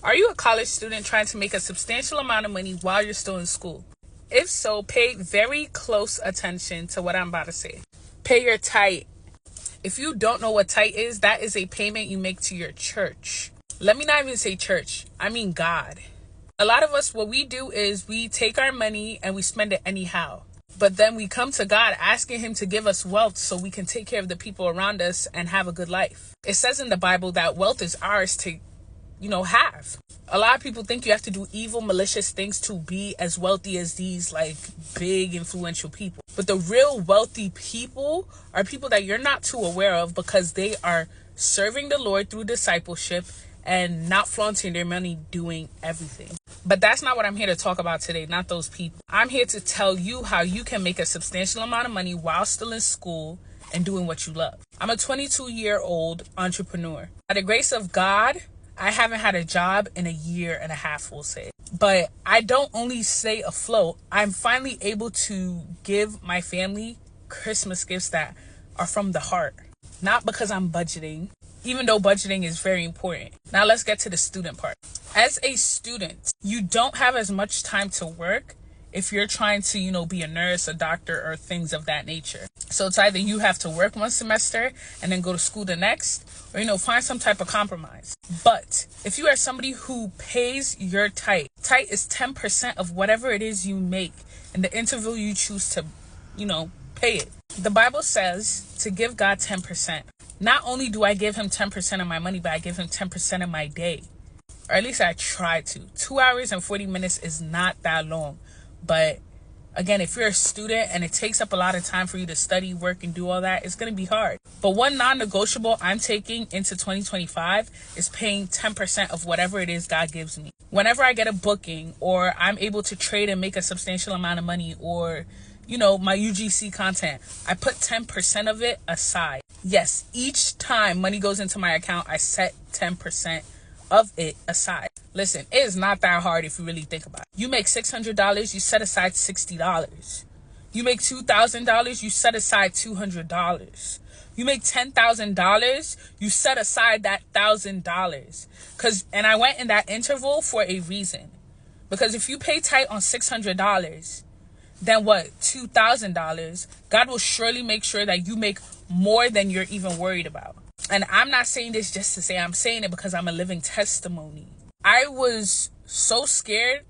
Are you a college student trying to make a substantial amount of money while you're still in school? If so, pay very close attention to what I'm about to say. Pay your tithe. If you don't know what tithe is, that is a payment you make to your church. Let me not even say church. I mean God. A lot of us, what we do is we take our money and we spend it anyhow. But then we come to God asking him to give us wealth so we can take care of the people around us and have a good life. It says in the Bible that wealth is ours to have. A lot of people think you have to do evil, malicious things to be as wealthy as these like big influential people. But the real wealthy people are people that you're not too aware of because they are serving the Lord through discipleship and not flaunting their money doing everything. But that's not what I'm here to talk about today, not those people. I'm here to tell you how you can make a substantial amount of money while still in school and doing what you love. I'm a 22-year-old entrepreneur. By the grace of God, I haven't had a job in a year and a half, we'll say. But I don't only stay afloat. I'm finally able to give my family Christmas gifts that are from the heart. Not because I'm budgeting, even though budgeting is very important. Now let's get to the student part. As a student, you don't have as much time to work if you're trying to, be a nurse, a doctor, or things of that nature. So it's either you have to work one semester and then go to school the next, or, find some type of compromise. But if you are somebody who pays your tithe is 10% of whatever it is you make in the interval you choose to, pay it. The Bible says to give God 10%. Not only do I give him 10% of my money, but I give him 10% of my day. Or at least I try to. 2 hours and 40 minutes is not that long. But again, if you're a student and it takes up a lot of time for you to study, work, and do all that, it's going to be hard. But one non-negotiable I'm taking into 2025 is paying 10% of whatever it is God gives me. Whenever I get a booking or I'm able to trade and make a substantial amount of money or, my UGC content, I put 10% of it aside. Yes, each time money goes into my account, I set 10% of it aside. Listen, it is not that hard if you really think about it. You make $600, you set aside $60. You make $2,000, you set aside $200. You make $10,000, you set aside that $1,000. And I went in that interval for a reason. Because if you pay tithe on $600, then what? $2,000, God will surely make sure that you make more than you're even worried about. And I'm not saying this just to say, I'm saying it because I'm a living testimony. I was so scared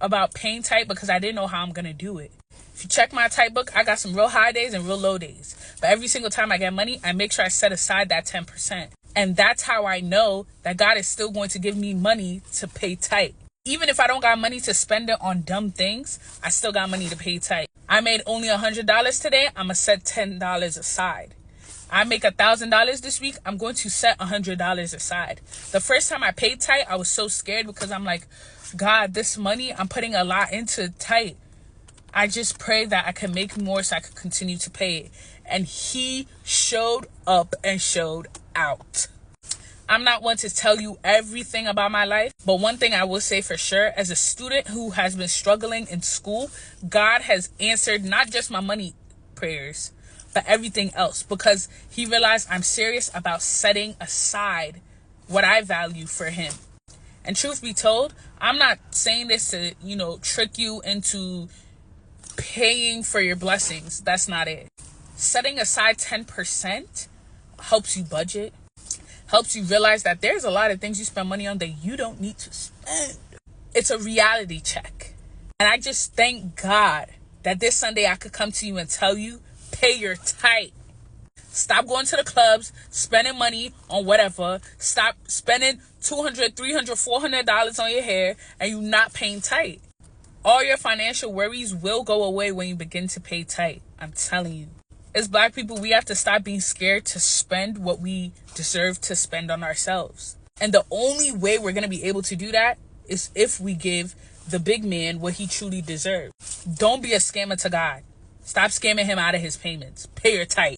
about paying tithe because I didn't know how I'm going to do it. If you check my tithe book, I got some real high days and real low days. But every single time I get money, I make sure I set aside that 10%. And that's how I know that God is still going to give me money to pay tithe. Even if I don't got money to spend it on dumb things, I still got money to pay tithe. I made only $100 today. I'm going to set $10 aside. I make $1,000 this week. I'm going to set $100 aside. The first time I paid tithe, I was so scared because I'm like, God, this money, I'm putting a lot into tithe. I just pray that I can make more so I could continue to pay it. And he showed up and showed out. I'm not one to tell you everything about my life, but one thing I will say for sure, as a student who has been struggling in school, God has answered not just my money prayers, but everything else, because he realized I'm serious about setting aside what I value for him. And truth be told, I'm not saying this to, trick you into paying for your blessings. That's not it. Setting aside 10% helps you budget, helps you realize that there's a lot of things you spend money on that you don't need to spend. It's a reality check. And I just thank God that this Sunday I could come to you and tell you, pay your tithe. Stop going to the clubs, spending money on whatever. Stop spending $200, $300, $400 on your hair and you not paying tithe. All your financial worries will go away when you begin to pay tithe. I'm telling you. As Black people, we have to stop being scared to spend what we deserve to spend on ourselves. And the only way we're going to be able to do that is if we give the big man what he truly deserves. Don't be a scammer to God. Stop scamming him out of his payments. Pay your tithe.